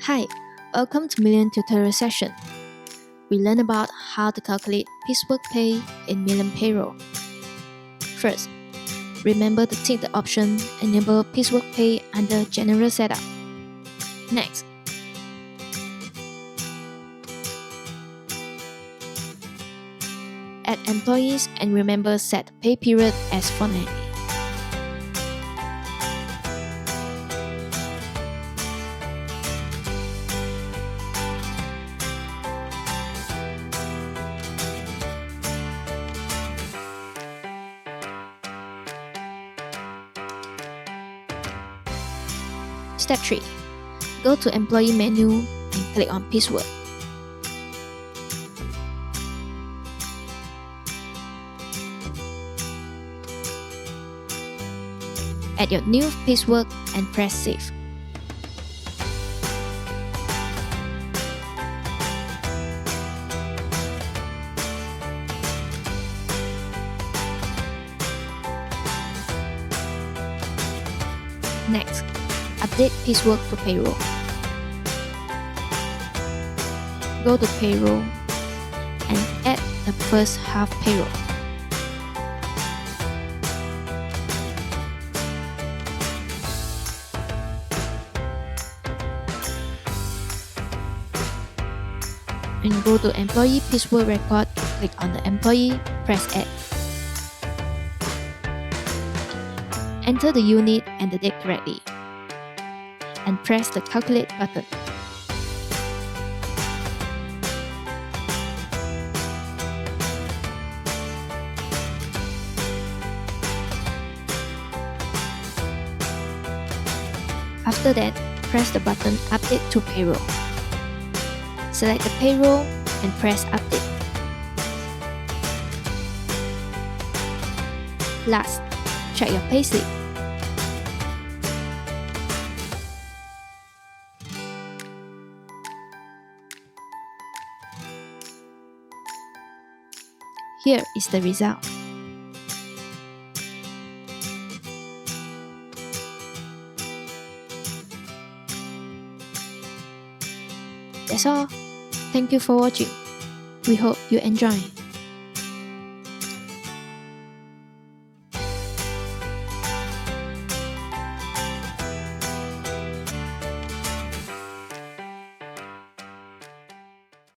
Hi, welcome to Million Tutorial session. We learn about how to calculate piecework pay in Million Payroll. First, remember to tick the option Enable Piecework Pay under General Setup. Next, add employees and remember set pay period as fortnightly. Step 3. Go to Employee menu and click on Piecework. Add your new piecework and press Save. Next, update piecework to payroll. Go to payroll and add the first half payroll. And go to employee piecework record, click on the employee, press add. Enter the unit and the date correctly, and press the calculate button. After that, press the button Update to Payroll. Select the payroll and press Update. Last, check your payslip. Here is the result. That's all. Thank you for watching. We hope you enjoy.